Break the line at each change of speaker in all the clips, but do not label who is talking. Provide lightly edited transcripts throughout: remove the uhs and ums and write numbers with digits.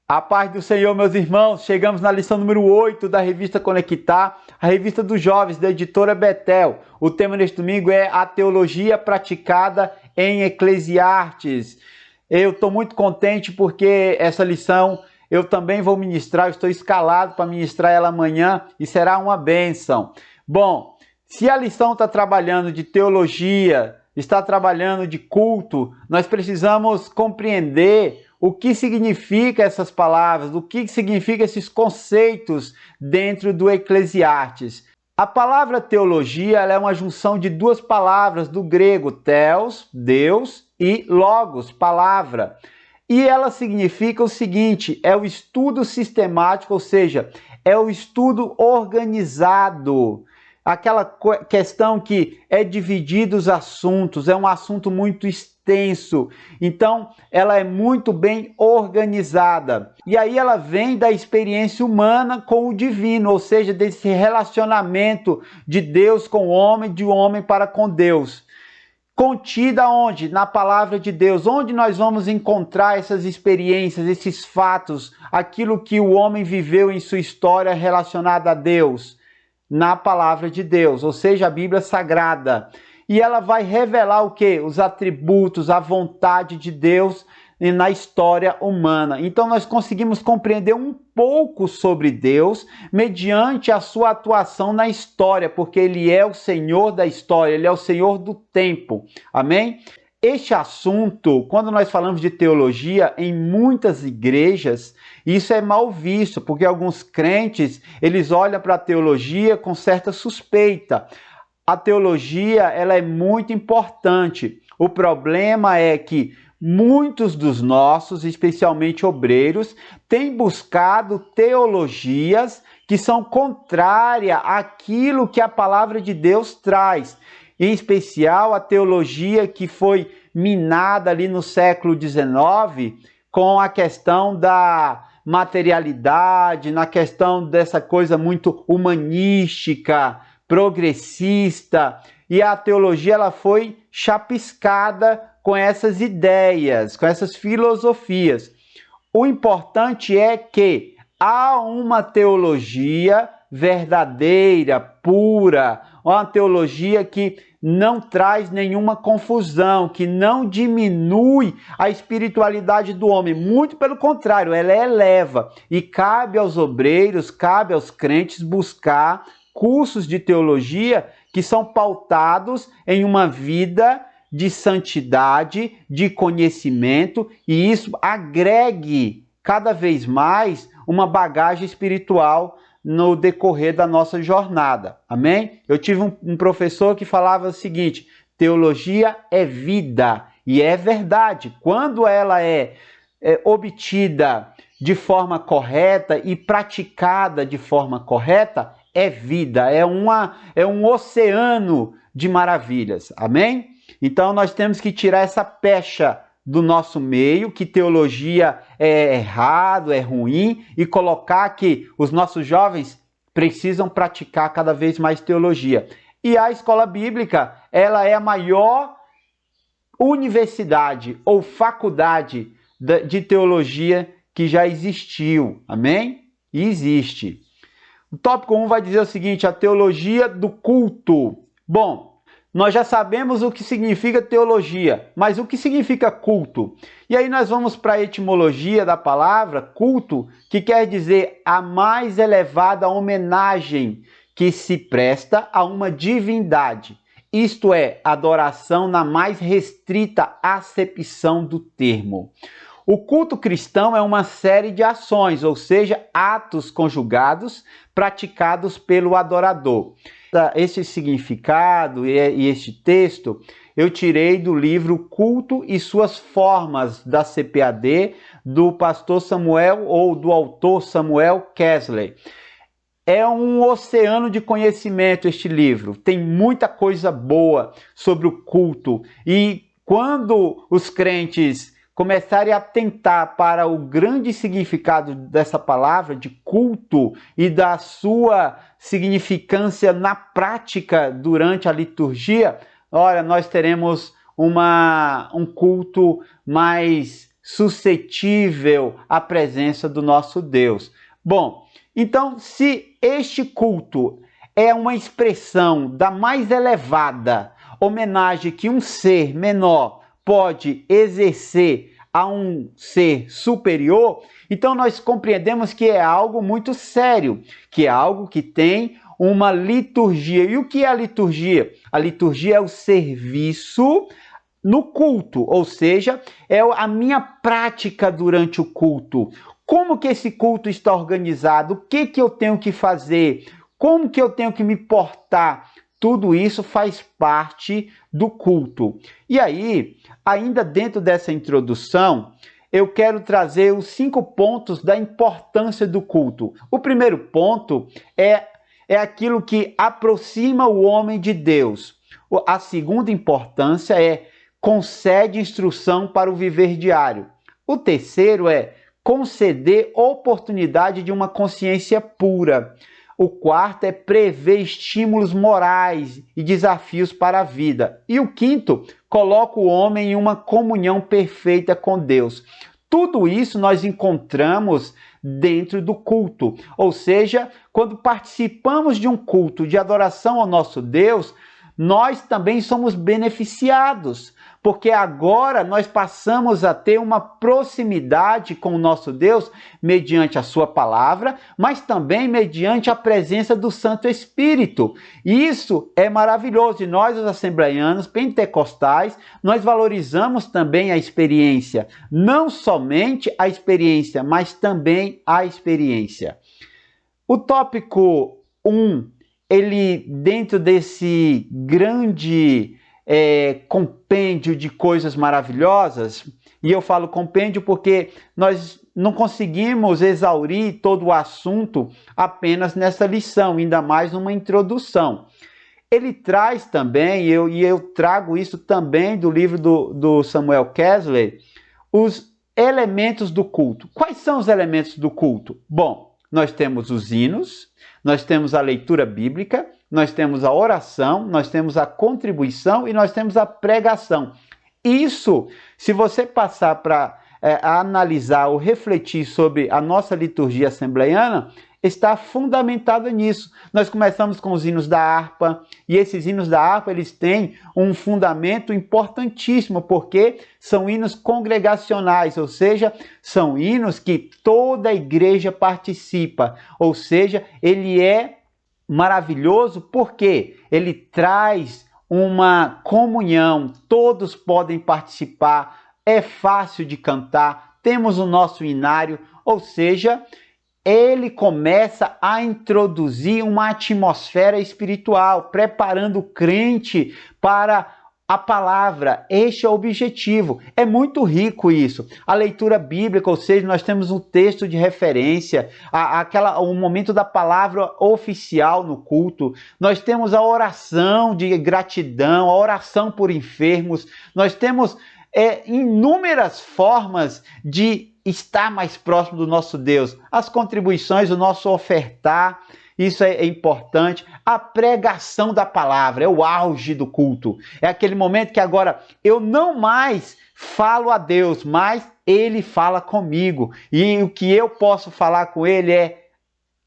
A paz do Senhor, meus irmãos, chegamos na lição número 8 da revista Conectar, a revista dos jovens da editora Betel. O tema neste domingo é a teologia praticada em Eclesiastes. Eu estou muito contente porque essa lição eu também vou ministrar, eu estou escalado para ministrar ela amanhã e será uma bênção. Bom, se a lição está trabalhando de teologia, está trabalhando de culto, nós precisamos compreender o que significa essas palavras, o que significa esses conceitos dentro do Eclesiastes. A palavra teologia ela é uma junção de duas palavras do grego, theos, Deus, e logos, palavra. E ela significa o seguinte, é o estudo sistemático, ou seja, é o estudo organizado. Aquela questão que é dividido os assuntos, é um assunto muito extenso, então ela é muito bem organizada. E aí ela vem da experiência humana com o divino, ou seja, desse relacionamento de Deus com o homem, de homem para com Deus. Contida onde? Na palavra de Deus. Onde nós vamos encontrar essas experiências, esses fatos, aquilo que o homem viveu em sua história relacionada a Deus? Na palavra de Deus, ou seja, a Bíblia Sagrada. E ela vai revelar o quê? Os atributos, a vontade de Deus na história humana. Então nós conseguimos compreender um pouco sobre Deus mediante a sua atuação na história, porque Ele é o Senhor da história, Ele é o Senhor do tempo. Amém? Este assunto, quando nós falamos de teologia, em muitas igrejas, isso é mal visto, porque alguns crentes, eles olham para a teologia com certa suspeita. A teologia, ela é muito importante. O problema é que muitos dos nossos, especialmente obreiros, têm buscado teologias que são contrárias àquilo que a palavra de Deus traz. Em especial a teologia que foi minada ali no século XIX com a questão da materialidade, na questão dessa coisa muito humanística, progressista, e a teologia ela foi chapiscada com essas ideias, com essas filosofias. O importante é que há uma teologia verdadeira, pura, uma teologia que não traz nenhuma confusão, que não diminui a espiritualidade do homem, muito pelo contrário, ela eleva. E cabe aos obreiros, cabe aos crentes buscar cursos de teologia que são pautados em uma vida de santidade, de conhecimento, e isso agregue cada vez mais uma bagagem espiritual no decorrer da nossa jornada, amém? Eu tive um professor que falava o seguinte, teologia é vida, e é verdade, quando ela é obtida de forma correta e praticada de forma correta, é vida, é um oceano de maravilhas, amém? Então nós temos que tirar essa pecha do nosso meio, que teologia é errado, é ruim, e colocar que os nossos jovens precisam praticar cada vez mais teologia. E a escola bíblica, ela é a maior universidade ou faculdade de teologia que já existiu, amém? E existe. O tópico 1 vai dizer o seguinte, a teologia do culto. Bom, nós já sabemos o que significa teologia, mas o que significa culto? E aí nós vamos para a etimologia da palavra culto, que quer dizer a mais elevada homenagem que se presta a uma divindade. Isto é, adoração na mais restrita acepção do termo. O culto cristão é uma série de ações, ou seja, atos conjugados praticados pelo adorador. Esse significado e este texto eu tirei do livro Culto e Suas Formas, da CPAD, do pastor Samuel ou do autor Samuel Kessler. É um oceano de conhecimento este livro, tem muita coisa boa sobre o culto. E quando os crentes começarem a atentar para o grande significado dessa palavra de culto e da sua significância na prática durante a liturgia, olha, nós teremos um culto mais suscetível à presença do nosso Deus. Bom, então, se este culto é uma expressão da mais elevada homenagem que um ser menor pode exercer a um ser superior, então nós compreendemos que é algo muito sério, que é algo que tem uma liturgia. E o que é a liturgia? A liturgia é o serviço no culto, ou seja, é a minha prática durante o culto. Como que esse culto está organizado? O que eu tenho que fazer? Como que eu tenho que me portar? Tudo isso faz parte do culto. E aí, ainda dentro dessa introdução, eu quero trazer os 5 pontos da importância do culto. O primeiro ponto é aquilo que aproxima o homem de Deus. A segunda importância é concede instrução para o viver diário. O terceiro é conceder oportunidade de uma consciência pura. O quarto é prever estímulos morais e desafios para a vida. E o quinto, coloca o homem em uma comunhão perfeita com Deus. Tudo isso nós encontramos dentro do culto. Ou seja, quando participamos de um culto de adoração ao nosso Deus, nós também somos beneficiados, porque agora nós passamos a ter uma proximidade com o nosso Deus mediante a sua palavra, mas também mediante a presença do Santo Espírito. Isso é maravilhoso e nós, os assembleianos pentecostais, nós valorizamos também a experiência, não somente a experiência, mas também a experiência. O tópico 1, ele dentro desse grande compêndio de coisas maravilhosas, e eu falo compêndio porque nós não conseguimos exaurir todo o assunto apenas nessa lição, ainda mais numa introdução. Ele traz também, e eu trago isso também do livro do Samuel Kessler, os elementos do culto. Quais são os elementos do culto? Bom, nós temos os hinos, nós temos a leitura bíblica, nós temos a oração, nós temos a contribuição e nós temos a pregação. Isso, se você passar para analisar ou refletir sobre a nossa liturgia assembleiana, está fundamentado nisso. Nós começamos com os hinos da harpa, e esses hinos da harpa eles têm um fundamento importantíssimo, porque são hinos congregacionais, ou seja, são hinos que toda a igreja participa, ou seja, ele é maravilhoso porque ele traz uma comunhão, todos podem participar, é fácil de cantar, temos o nosso inário, ou seja, ele começa a introduzir uma atmosfera espiritual, preparando o crente para a palavra. Este é o objetivo. É muito rico isso. A leitura bíblica, ou seja, nós temos um texto de referência, o momento da palavra oficial no culto. Nós temos a oração de gratidão, a oração por enfermos. Nós temos inúmeras formas de estar mais próximo do nosso Deus. As contribuições, o nosso ofertar, isso é importante. A pregação da palavra é o auge do culto. É aquele momento que agora eu não mais falo a Deus, mas Ele fala comigo. E o que eu posso falar com Ele é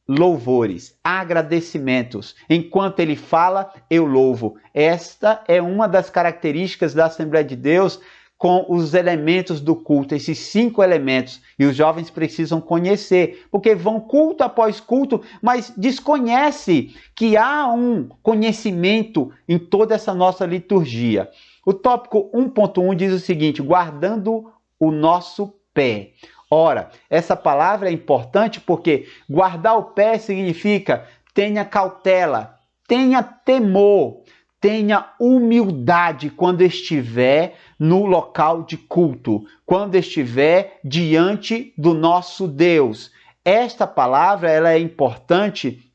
louvores, agradecimentos. Enquanto Ele fala, eu louvo. Esta é uma das características da Assembleia de Deus com os elementos do culto, esses 5 elementos, e os jovens precisam conhecer, porque vão culto após culto, mas desconhece que há um conhecimento em toda essa nossa liturgia. O tópico 1.1 diz o seguinte: guardando o nosso pé. Ora, essa palavra é importante porque guardar o pé significa tenha cautela, tenha temor, tenha humildade quando estiver no local de culto, quando estiver diante do nosso Deus. Esta palavra ela é importante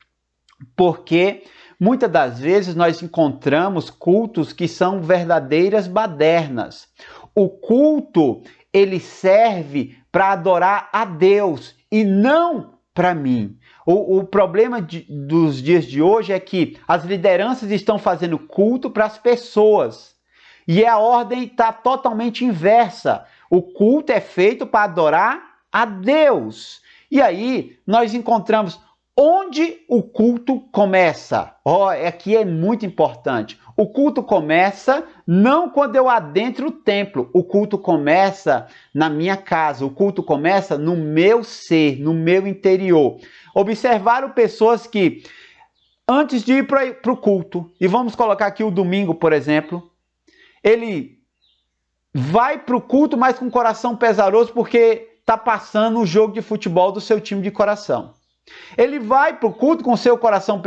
porque muitas das vezes nós encontramos cultos que são verdadeiras badernas. O culto, ele serve para adorar a Deus e não para mim. O problema dos dias de hoje é que as lideranças estão fazendo culto para as pessoas. E a ordem está totalmente inversa. O culto é feito para adorar a Deus. E aí nós encontramos onde o culto começa. Aqui é muito importante. O culto começa não quando eu adentro o templo. O culto começa na minha casa. O culto começa no meu ser, no meu interior. Observaram pessoas que, antes de ir para o culto, e vamos colocar aqui o domingo, por exemplo, ele vai para o culto, mas com o coração pesaroso, porque está passando o jogo de futebol do seu time de coração. Ele vai para o culto com seu coração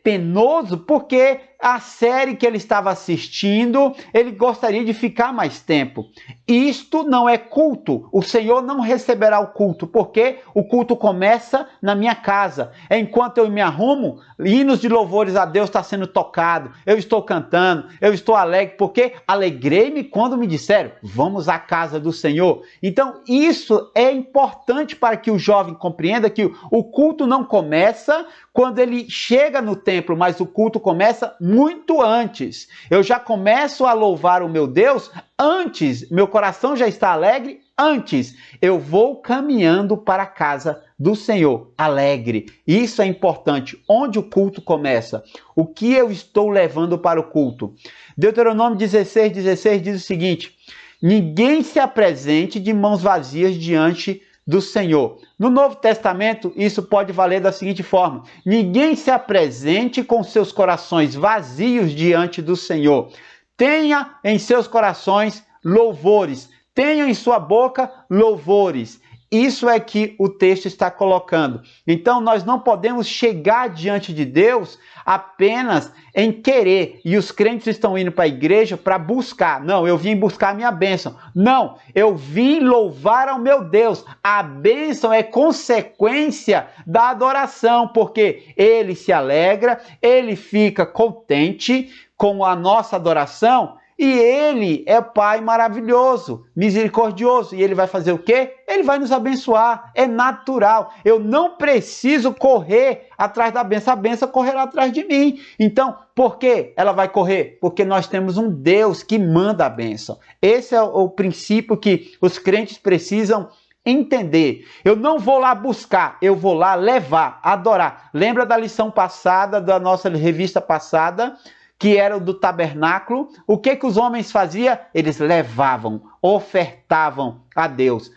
penoso, porque a série que ele estava assistindo, ele gostaria de ficar mais tempo. Isto não é culto. O Senhor não receberá o culto, porque o culto começa na minha casa. Enquanto eu me arrumo, hinos de louvores a Deus está sendo tocado, eu estou cantando, eu estou alegre, porque alegrei-me quando me disseram, vamos à casa do Senhor. Então, isso é importante para que o jovem compreenda que o culto não começa quando ele chega no templo, mas o culto começa muito antes. Eu já começo a louvar o meu Deus antes, meu coração já está alegre antes. Eu vou caminhando para a casa do Senhor, alegre. Isso é importante. Onde o culto começa? O que eu estou levando para o culto? Deuteronômio 16:16 diz o seguinte: ninguém se apresente de mãos vazias diante do Senhor. No Novo Testamento, isso pode valer da seguinte forma: ninguém se apresente com seus corações vazios diante do Senhor. Tenha em seus corações louvores, tenha em sua boca louvores. Isso é que o texto está colocando. Então, nós não podemos chegar diante de Deus apenas em querer. E os crentes estão indo para a igreja para buscar. Não, eu vim buscar a minha bênção. Não, eu vim louvar ao meu Deus. A bênção é consequência da adoração, porque ele se alegra, ele fica contente com a nossa adoração. E ele é Pai maravilhoso, misericordioso. E ele vai fazer o quê? Ele vai nos abençoar. É natural. Eu não preciso correr atrás da bênção. A bênção correrá atrás de mim. Então, por que ela vai correr? Porque nós temos um Deus que manda a bênção. Esse é o princípio que os crentes precisam entender. Eu não vou lá buscar, eu vou lá levar, adorar. Lembra da lição passada, da nossa revista passada, que era o do tabernáculo? O que os homens faziam? Eles levavam, ofertavam a Deus.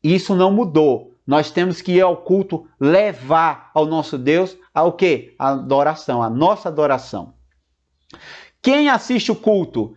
Isso não mudou. Nós temos que ir ao culto levar ao nosso Deus o quê? A adoração, a nossa adoração. Quem assiste o culto?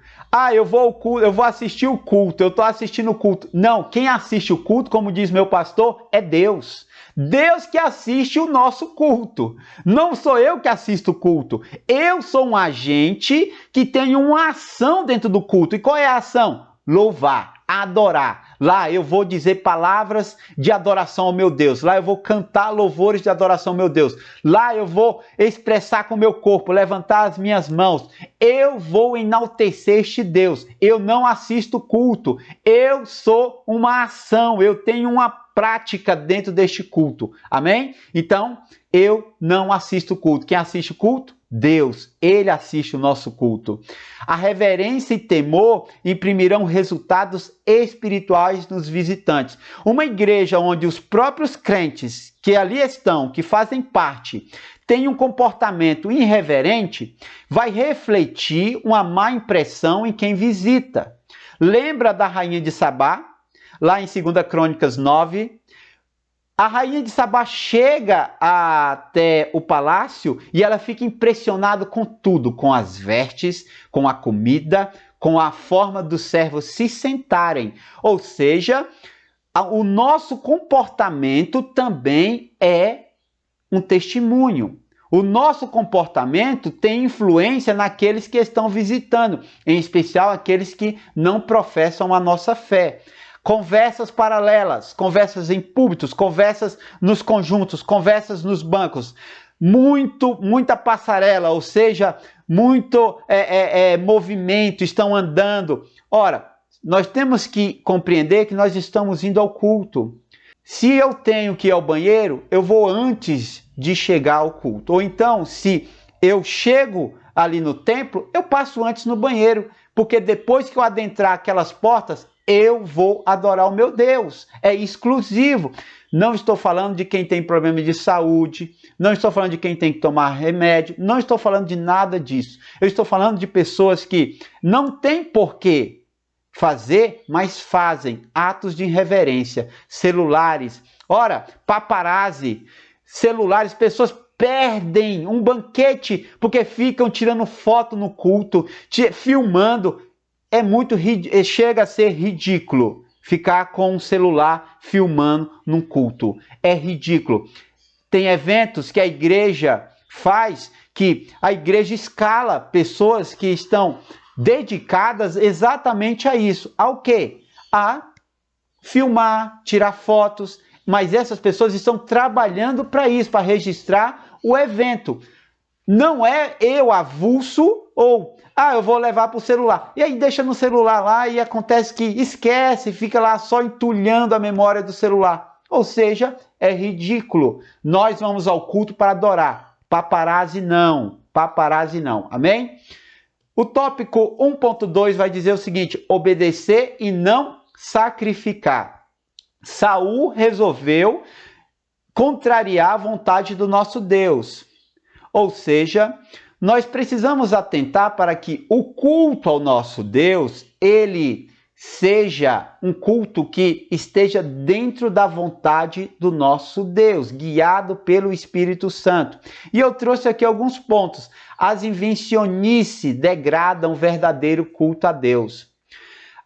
Eu vou assistir o culto, eu estou assistindo o culto. Não, quem assiste o culto, como diz meu pastor, é Deus. Deus que assiste o nosso culto. Não sou eu que assisto o culto. Eu sou um agente que tem uma ação dentro do culto. E qual é a ação? Louvar, adorar. Lá eu vou dizer palavras de adoração ao meu Deus. Lá eu vou cantar louvores de adoração ao meu Deus. Lá eu vou expressar com o meu corpo, levantar as minhas mãos. Eu vou enaltecer este Deus. Eu não assisto culto. Eu sou uma ação. Eu tenho uma prática dentro deste culto. Amém? Então, eu não assisto culto. Quem assiste o culto? Deus. Ele assiste o nosso culto. A reverência e temor imprimirão resultados espirituais nos visitantes. Uma igreja onde os próprios crentes que ali estão, que fazem parte, têm um comportamento irreverente, vai refletir uma má impressão em quem visita. Lembra da rainha de Sabá? Lá em 2 Crônicas 9, a rainha de Sabá chega até o palácio e ela fica impressionada com tudo, com as vestes, com a comida, com a forma dos servos se sentarem. Ou seja, o nosso comportamento também é um testemunho. O nosso comportamento tem influência naqueles que estão visitando, em especial aqueles que não professam a nossa fé. Conversas paralelas, conversas em púlpitos, conversas nos conjuntos, conversas nos bancos, muita passarela, ou seja, muito movimento, estão andando. Ora, nós temos que compreender que nós estamos indo ao culto. Se eu tenho que ir ao banheiro, eu vou antes de chegar ao culto. Ou então, se eu chego ali no templo, eu passo antes no banheiro, porque depois que eu adentrar aquelas portas, eu vou adorar o meu Deus. É exclusivo. Não estou falando de quem tem problema de saúde, não estou falando de quem tem que tomar remédio, não estou falando de nada disso. Eu estou falando de pessoas que não têm porquê fazer, mas fazem atos de irreverência. Celulares, ora, paparazzi, celulares, pessoas perdem um banquete porque ficam tirando foto no culto, filmando. Chega a ser ridículo ficar com um celular filmando num culto. É ridículo. Tem eventos que a igreja faz, que a igreja escala pessoas que estão dedicadas exatamente a isso. Ao quê? A filmar, tirar fotos, mas essas pessoas estão trabalhando para isso, para registrar o evento. Não é eu avulso ou eu vou levar para o celular. E aí deixa no celular lá e acontece que esquece, fica lá só entulhando a memória do celular. Ou seja, é ridículo. Nós vamos ao culto para adorar. Paparazzi não. Paparazzi não. Amém? O tópico 1.2 vai dizer o seguinte: obedecer e não sacrificar. Saul resolveu contrariar a vontade do nosso Deus. Ou seja, nós precisamos atentar para que o culto ao nosso Deus, ele seja um culto que esteja dentro da vontade do nosso Deus, guiado pelo Espírito Santo. E eu trouxe aqui alguns pontos. As invencionices degradam o verdadeiro culto a Deus.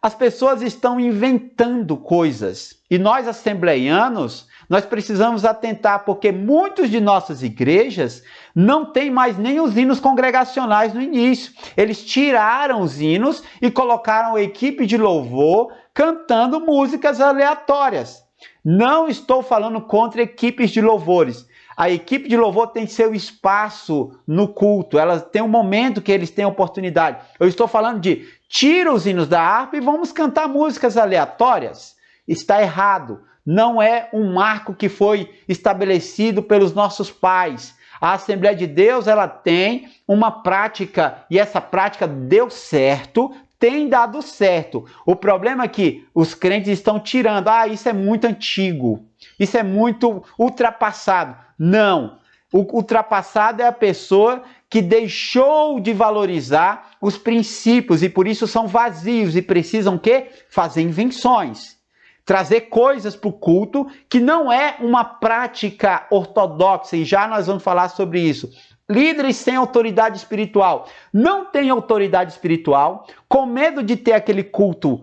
As pessoas estão inventando coisas. E nós, assembleianos, nós precisamos atentar, porque muitas de nossas igrejas não têm mais nem os hinos congregacionais no início. Eles tiraram os hinos e colocaram a equipe de louvor cantando músicas aleatórias. Não estou falando contra equipes de louvores. A equipe de louvor tem seu espaço no culto. Ela tem um momento que eles têm oportunidade. Eu estou falando de tira os hinos da harpa e vamos cantar músicas aleatórias. Está errado. Não é um marco que foi estabelecido pelos nossos pais. A Assembleia de Deus, ela tem uma prática, e essa prática deu certo, tem dado certo. O problema é que os crentes estão tirando. Isso é muito antigo, isso é muito ultrapassado. Não, o ultrapassado é a pessoa que deixou de valorizar os princípios e por isso são vazios e precisam o quê? Fazer invenções. Trazer coisas para o culto que não é uma prática ortodoxa, e já nós vamos falar sobre isso. Líderes sem autoridade espiritual. Não tem autoridade espiritual, com medo de ter aquele culto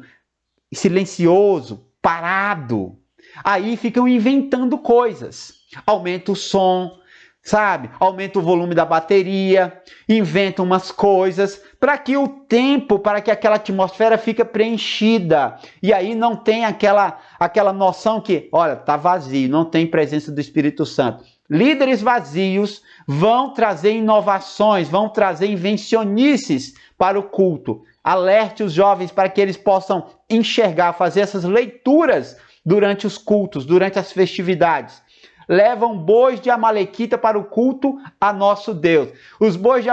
silencioso, parado. Aí ficam inventando coisas. Aumenta o som, sabe? Aumenta o volume da bateria, inventa umas coisas para que o tempo, para que aquela atmosfera fique preenchida. E aí não tem aquela noção que, olha, tá vazio, não tem presença do Espírito Santo. Líderes vazios vão trazer inovações, vão trazer invencionices para o culto. Alerte os jovens para que eles possam enxergar, fazer essas leituras durante os cultos, durante as festividades. Levam bois de Amalequita para o culto a nosso Deus. Os bois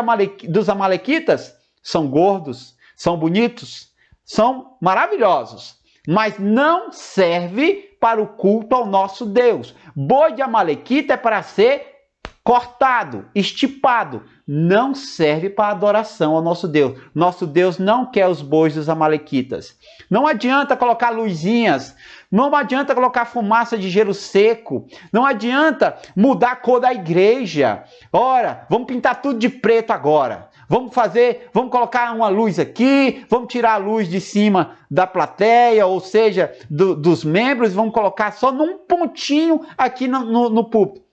dos Amalequitas são gordos, são bonitos, são maravilhosos, mas não serve para o culto ao nosso Deus. Boi de Amalequita é para ser cortado, estipado, não serve para adoração ao nosso Deus. Nosso Deus não quer os bois dos Amalequitas. Não adianta colocar luzinhas, não adianta colocar fumaça de gelo seco, não adianta mudar a cor da igreja. Ora, vamos pintar tudo de preto agora. Vamos colocar uma luz aqui, vamos tirar a luz de cima da plateia, ou seja, dos membros, vamos colocar só num pontinho aqui no púlpito.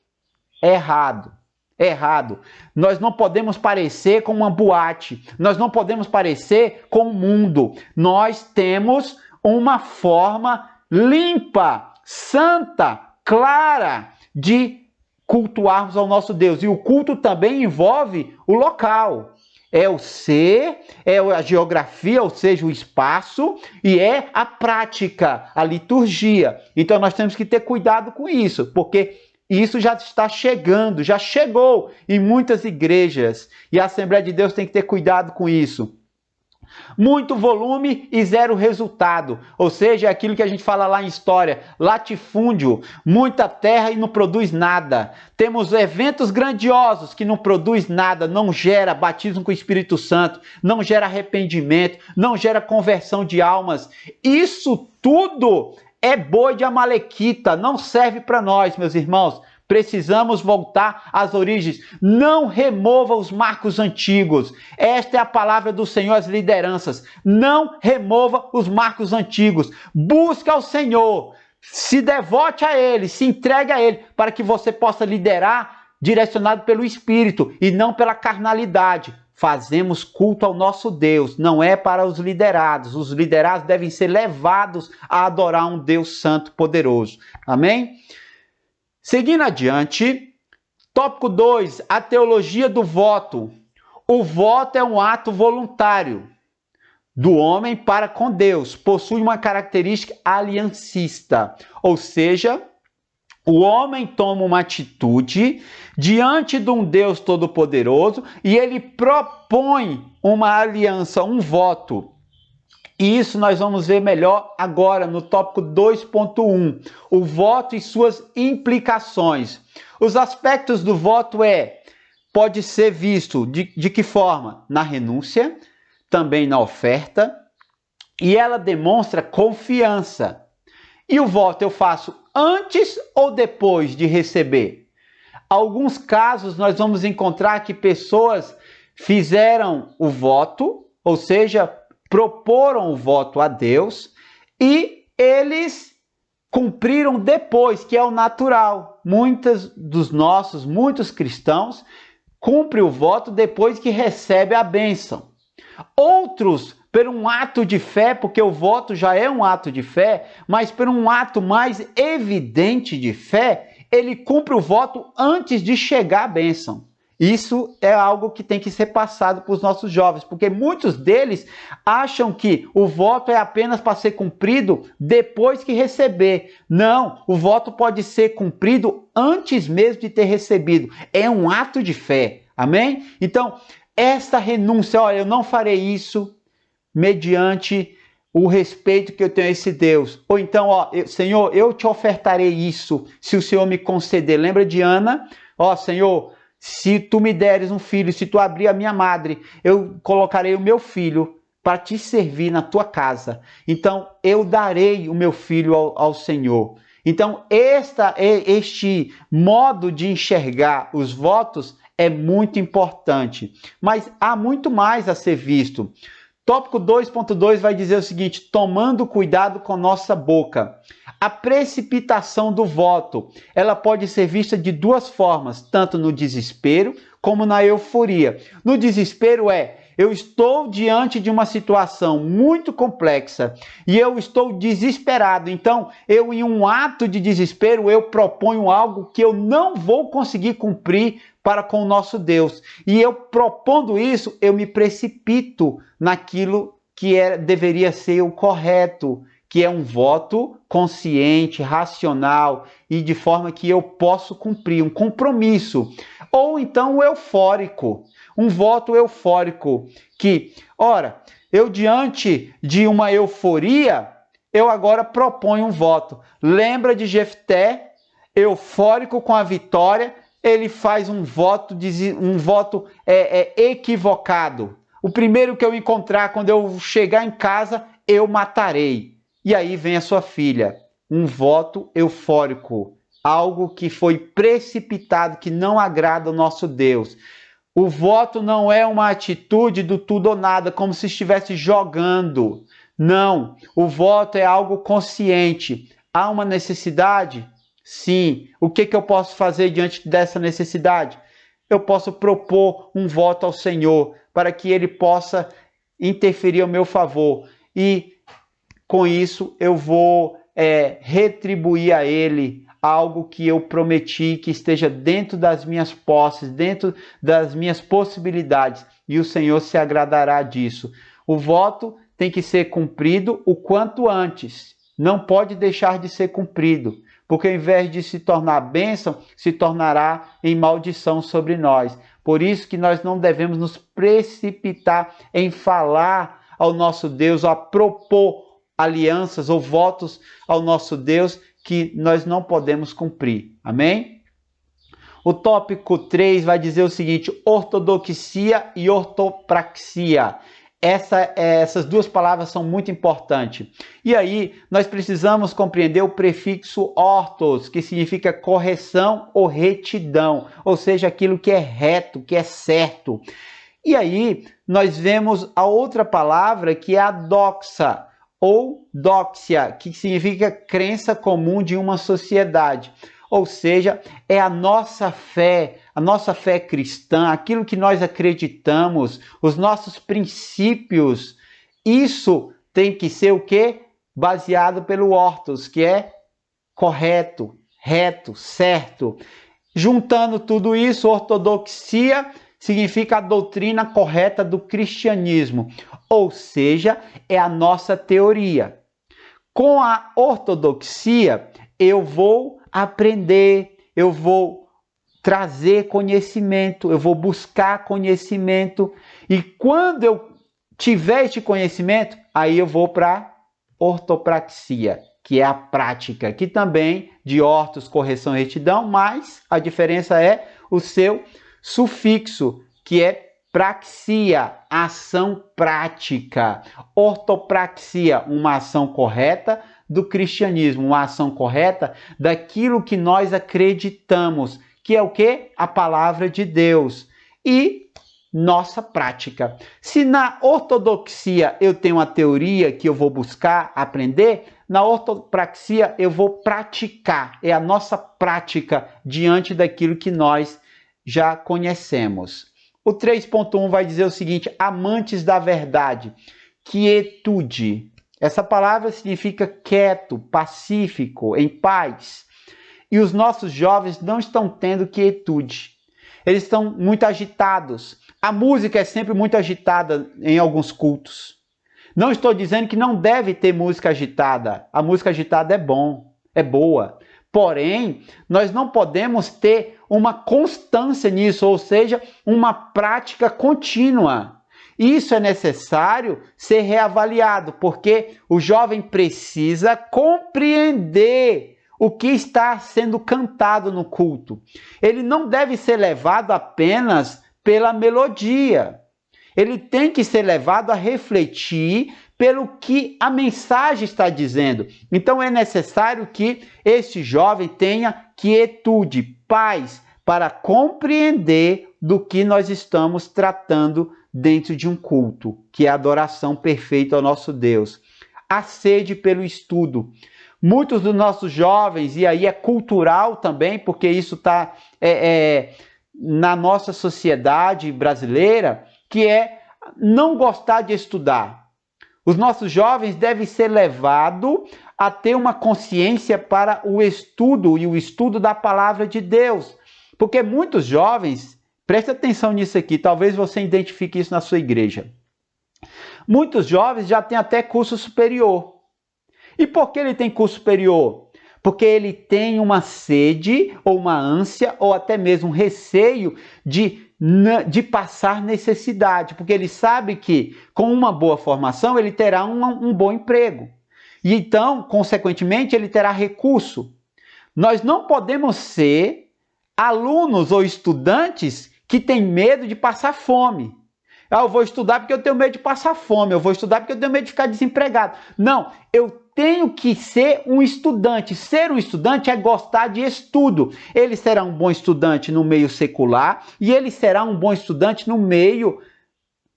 Errado. Errado. Nós não podemos parecer com uma boate. Nós não podemos parecer com o mundo. Nós temos uma forma limpa, santa, clara de cultuarmos ao nosso Deus. E o culto também envolve o local. É o ser, é a geografia, ou seja, o espaço, e é a prática, a liturgia. Então nós temos que ter cuidado com isso, porque isso já está chegando, já chegou em muitas igrejas. E a Assembleia de Deus tem que ter cuidado com isso. Muito volume e zero resultado. Ou seja, é aquilo que a gente fala lá em história, latifúndio, muita terra e não produz nada. Temos eventos grandiosos que não produz nada, não gera batismo com o Espírito Santo, não gera arrependimento, não gera conversão de almas. Isso tudo é boi de amalequita, não serve para nós, meus irmãos. Precisamos voltar às origens. Não remova os marcos antigos. Esta é a palavra do Senhor às lideranças. Não remova os marcos antigos. Busca ao Senhor. Se devote a Ele, se entregue a Ele, para que você possa liderar direcionado pelo Espírito e não pela carnalidade. Fazemos culto ao nosso Deus, não é para os liderados. Os liderados devem ser levados a adorar um Deus santo poderoso. Amém? Seguindo adiante, tópico 2, a teologia do voto. O voto é um ato voluntário do homem para com Deus. Possui uma característica aliancista, ou seja, o homem toma uma atitude diante de um Deus todo-poderoso e ele propõe uma aliança, um voto. E isso nós vamos ver melhor agora no tópico 2.1, o voto e suas implicações. Os aspectos do voto pode ser visto de que forma? Na renúncia, também na oferta, e ela demonstra confiança. E o voto eu faço antes ou depois de receber? Alguns casos nós vamos encontrar que pessoas fizeram o voto, ou seja, proporam o voto a Deus e eles cumpriram depois, que é o natural. Muitos cristãos cumprem o voto depois que recebe a bênção. Outros, por um ato de fé, porque o voto já é um ato de fé, mas por um ato mais evidente de fé, ele cumpre o voto antes de chegar a bênção. Isso é algo que tem que ser passado para os nossos jovens, porque muitos deles acham que o voto é apenas para ser cumprido depois que receber. Não, o voto pode ser cumprido antes mesmo de ter recebido. É um ato de fé, amém? Então, esta renúncia, olha, eu não farei isso mediante o respeito que eu tenho a esse Deus. Ou então, Senhor, eu te ofertarei isso, se o Senhor me conceder. Lembra de Ana? Senhor, se tu me deres um filho, se tu abrir a minha madre, eu colocarei o meu filho para te servir na tua casa. Então, eu darei o meu filho ao Senhor. Então, este modo de enxergar os votos é muito importante. Mas há muito mais a ser visto. Tópico 2.2 vai dizer o seguinte: tomando cuidado com nossa boca. A precipitação do voto, ela pode ser vista de duas formas, tanto no desespero como na euforia. No desespero eu estou diante de uma situação muito complexa e eu estou desesperado. Então, em um ato de desespero, eu proponho algo que eu não vou conseguir cumprir para com o nosso Deus. E eu propondo isso, eu me precipito naquilo que deveria ser o correto, que é um voto consciente, racional e de forma que eu posso cumprir, um compromisso. Ou então o eufórico, um voto eufórico, que, eu diante de uma euforia, eu agora proponho um voto. Lembra de Jefté, eufórico com a vitória, ele faz um voto equivocado. O primeiro que eu encontrar, quando eu chegar em casa, eu matarei. E aí vem a sua filha, um voto eufórico, algo que foi precipitado, que não agrada ao nosso Deus. O voto não é uma atitude do tudo ou nada, como se estivesse jogando. Não, o voto é algo consciente. Há uma necessidade? Sim. O que eu posso fazer diante dessa necessidade? Eu posso propor um voto ao Senhor, para que Ele possa interferir ao meu favor. E com isso eu vou retribuir a Ele algo que eu prometi, que esteja dentro das minhas posses, dentro das minhas possibilidades. E o Senhor se agradará disso. O voto tem que ser cumprido o quanto antes. Não pode deixar de ser cumprido, porque ao invés de se tornar bênção, se tornará em maldição sobre nós. Por isso que nós não devemos nos precipitar em falar ao nosso Deus, a propor alianças ou votos ao nosso Deus que nós não podemos cumprir. Amém? O tópico 3 vai dizer o seguinte: ortodoxia e ortopraxia. Essas duas palavras são muito importantes. E aí, nós precisamos compreender o prefixo ortos, que significa correção ou retidão, ou seja, aquilo que é reto, que é certo. E aí, nós vemos a outra palavra que é a doxa, ou doxia, que significa crença comum de uma sociedade. Ou seja, é a nossa fé cristã, aquilo que nós acreditamos, os nossos princípios. Isso tem que ser o quê? Baseado pelo ortos, que é correto, reto, certo. Juntando tudo isso, ortodoxia significa a doutrina correta do cristianismo, ou seja, é a nossa teoria. Com a ortodoxia, eu vou aprender, eu vou trazer conhecimento, eu vou buscar conhecimento, e quando eu tiver este conhecimento, aí eu vou para ortopraxia, que é a prática, que também de ortos, correção e retidão, mas a diferença é o seu sufixo, que é praxia, ação prática. Ortopraxia, uma ação correta do cristianismo, uma ação correta daquilo que nós acreditamos, que é o quê? A palavra de Deus. E nossa prática. Se na ortodoxia eu tenho uma teoria que eu vou buscar aprender, na ortopraxia eu vou praticar. É a nossa prática diante daquilo que nós já conhecemos. O 3.1 vai dizer o seguinte: amantes da verdade, quietude. Essa palavra significa quieto, pacífico, em paz. E os nossos jovens não estão tendo quietude. Eles estão muito agitados. A música é sempre muito agitada em alguns cultos. Não estou dizendo que não deve ter música agitada. A música agitada é bom, é boa. Porém, nós não podemos ter uma constância nisso, ou seja, uma prática contínua. Isso é necessário ser reavaliado, porque o jovem precisa compreender o que está sendo cantado no culto. Ele não deve ser levado apenas pela melodia. Ele tem que ser levado a refletir pelo que a mensagem está dizendo. Então é necessário que este jovem tenha quietude, paz, para compreender do que nós estamos tratando dentro de um culto, que é a adoração perfeita ao nosso Deus. A sede pelo estudo. Muitos dos nossos jovens, e aí é cultural também, porque isso está na nossa sociedade brasileira, que é não gostar de estudar. Os nossos jovens devem ser levados a ter uma consciência para o estudo e o estudo da palavra de Deus. Porque muitos jovens, preste atenção nisso aqui, talvez você identifique isso na sua igreja. Muitos jovens já têm até curso superior. E por que ele tem curso superior? Porque ele tem uma sede, ou uma ânsia, ou até mesmo um receio de passar necessidade. Porque ele sabe que com uma boa formação ele terá um bom emprego. E então, consequentemente, ele terá recurso. Nós não podemos ser alunos ou estudantes que têm medo de passar fome. Eu vou estudar porque eu tenho medo de passar fome. Eu vou estudar porque eu tenho medo de ficar desempregado. Não, eu tenho que ser um estudante. Ser um estudante é gostar de estudo. Ele será um bom estudante no meio secular e ele será um bom estudante no meio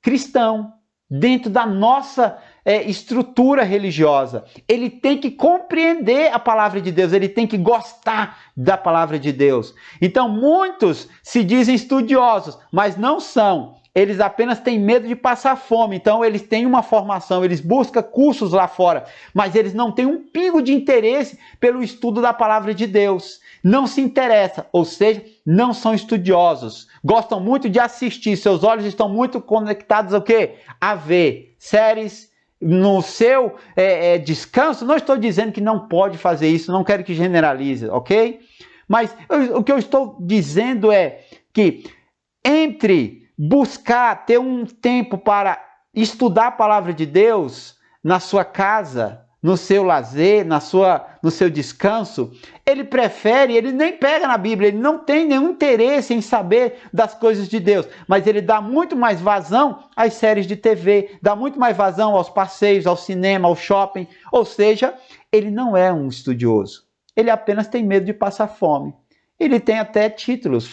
cristão, dentro da nossa estrutura religiosa. Ele tem que compreender a palavra de Deus, ele tem que gostar da palavra de Deus. Então, muitos se dizem estudiosos, mas não são. Eles apenas têm medo de passar fome, então eles têm uma formação, eles buscam cursos lá fora, mas eles não têm um pingo de interesse pelo estudo da palavra de Deus. Não se interessa, ou seja, não são estudiosos. Gostam muito de assistir, seus olhos estão muito conectados ao quê? A ver séries no seu descanso. Não estou dizendo que não pode fazer isso, não quero que generalize, ok? Mas o que eu estou dizendo é que entre buscar ter um tempo para estudar a palavra de Deus na sua casa, no seu lazer, no seu descanso, ele nem pega na Bíblia, ele não tem nenhum interesse em saber das coisas de Deus, mas ele dá muito mais vazão às séries de TV, dá muito mais vazão aos passeios, ao cinema, ao shopping, ou seja, ele não é um estudioso, ele apenas tem medo de passar fome. Ele tem até títulos,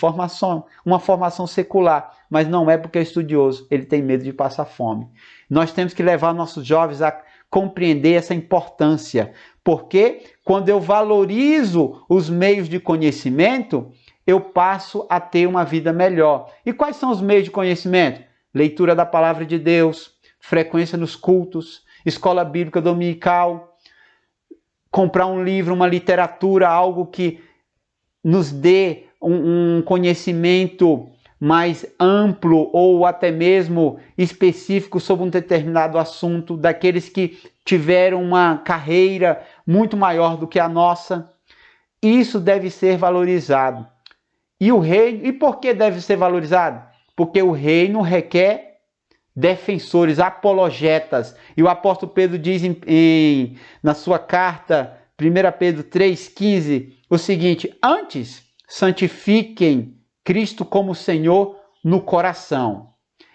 uma formação secular, mas não é porque é estudioso, ele tem medo de passar fome. Nós temos que levar nossos jovens a compreender essa importância, porque quando eu valorizo os meios de conhecimento, eu passo a ter uma vida melhor. E quais são os meios de conhecimento? Leitura da palavra de Deus, frequência nos cultos, escola bíblica dominical, comprar um livro, uma literatura, algo que nos dê um conhecimento mais amplo ou até mesmo específico sobre um determinado assunto, daqueles que tiveram uma carreira muito maior do que a nossa. Isso deve ser valorizado. E por que deve ser valorizado? Porque o reino requer defensores, apologetas. E o apóstolo Pedro diz na sua carta, 1 Pedro 3,15, o seguinte: antes santifiquem Cristo como Senhor no coração.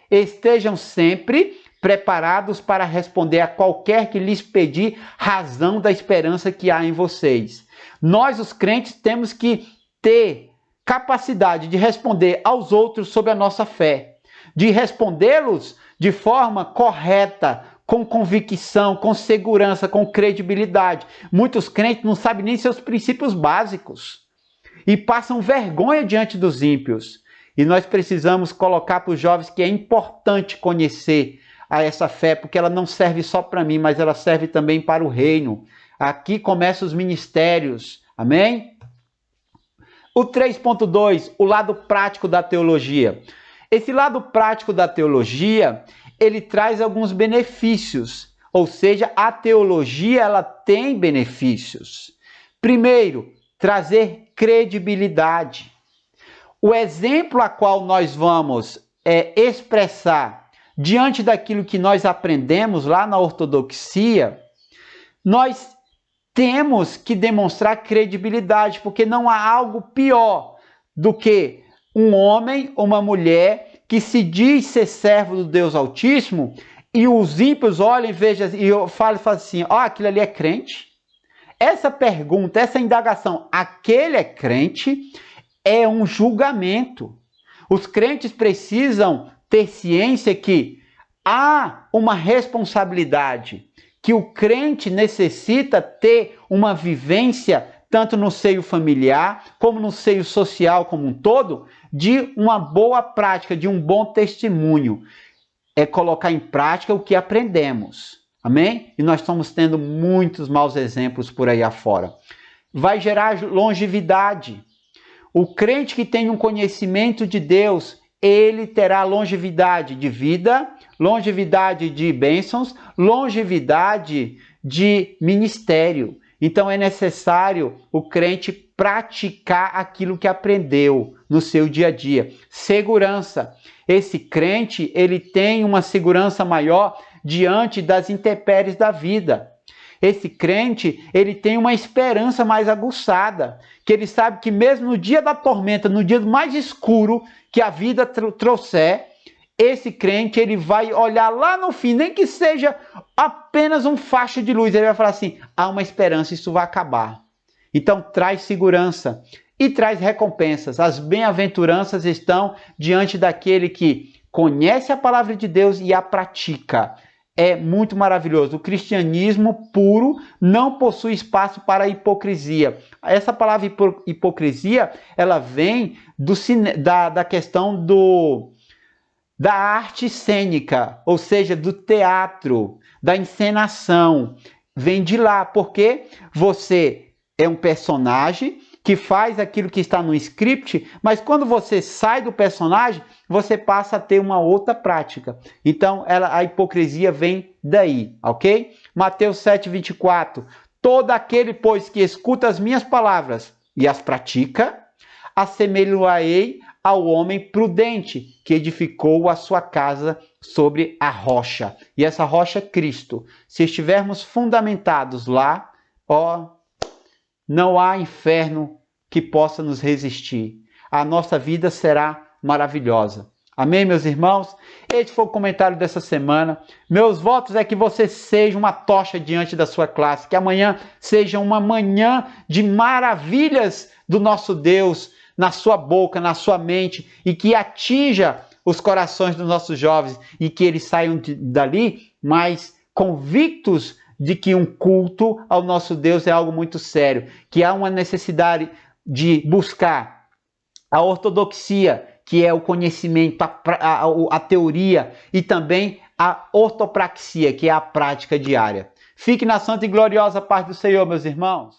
Estejam sempre preparados para responder a qualquer que lhes pedir razão da esperança que há em vocês. Nós, os crentes, temos que ter capacidade de responder aos outros sobre a nossa fé, de respondê-los de forma correta, com convicção, com segurança, com credibilidade. Muitos crentes não sabem nem seus princípios básicos e passam vergonha diante dos ímpios. E nós precisamos colocar para os jovens que é importante conhecer a essa fé, porque ela não serve só para mim, mas ela serve também para o reino. Aqui começam os ministérios. Amém? O 3.2, o lado prático da teologia. Esse lado prático da teologia, ele traz alguns benefícios. Ou seja, a teologia, ela tem benefícios. Primeiro, trazer credibilidade. O exemplo a qual nós vamos expressar diante daquilo que nós aprendemos lá na ortodoxia, nós temos que demonstrar credibilidade, porque não há algo pior do que um homem ou uma mulher que se diz ser servo do Deus Altíssimo e os ímpios olhem, vejam e falam assim: ó, aquilo ali é crente? Essa pergunta, essa indagação, aquele é crente, é um julgamento. Os crentes precisam ter ciência que há uma responsabilidade, que o crente necessita ter uma vivência, tanto no seio familiar, como no seio social como um todo, de uma boa prática, de um bom testemunho. É colocar em prática o que aprendemos. Amém? E nós estamos tendo muitos maus exemplos por aí afora. Vai gerar longevidade. O crente que tem um conhecimento de Deus, ele terá longevidade de vida, longevidade de bênçãos, longevidade de ministério. Então é necessário o crente praticar aquilo que aprendeu no seu dia a dia. Segurança. Esse crente, ele tem uma segurança maior diante das intempéries da vida. Esse crente, ele tem uma esperança mais aguçada, que ele sabe que mesmo no dia da tormenta, no dia mais escuro que a vida trouxer, esse crente, ele vai olhar lá no fim, nem que seja apenas um facho de luz, ele vai falar assim: há uma esperança, isso vai acabar. Então traz segurança e traz recompensas. As bem-aventuranças estão diante daquele que conhece a palavra de Deus e a pratica. É muito maravilhoso. O cristianismo puro não possui espaço para a hipocrisia. Essa palavra hipocrisia, ela vem da questão da arte cênica, ou seja, do teatro, da encenação. Vem de lá, porque você é um personagem que faz aquilo que está no script, mas quando você sai do personagem, você passa a ter uma outra prática. Então, a hipocrisia vem daí, ok? Mateus 7,24. Todo aquele, pois, que escuta as minhas palavras e as pratica, assemelho-a-ei ao homem prudente, que edificou a sua casa sobre a rocha. E essa rocha é Cristo. Se estivermos fundamentados lá, não há inferno que possa nos resistir. A nossa vida será maravilhosa. Amém, meus irmãos? Este foi o comentário dessa semana. Meus votos é que você seja uma tocha diante da sua classe, que amanhã seja uma manhã de maravilhas do nosso Deus na sua boca, na sua mente, e que atinja os corações dos nossos jovens e que eles saiam dali mais convictos de que um culto ao nosso Deus é algo muito sério, que há uma necessidade de buscar a ortodoxia, que é o conhecimento, a teoria, e também a ortopraxia, que é a prática diária. Fique na santa e gloriosa paz do Senhor, meus irmãos.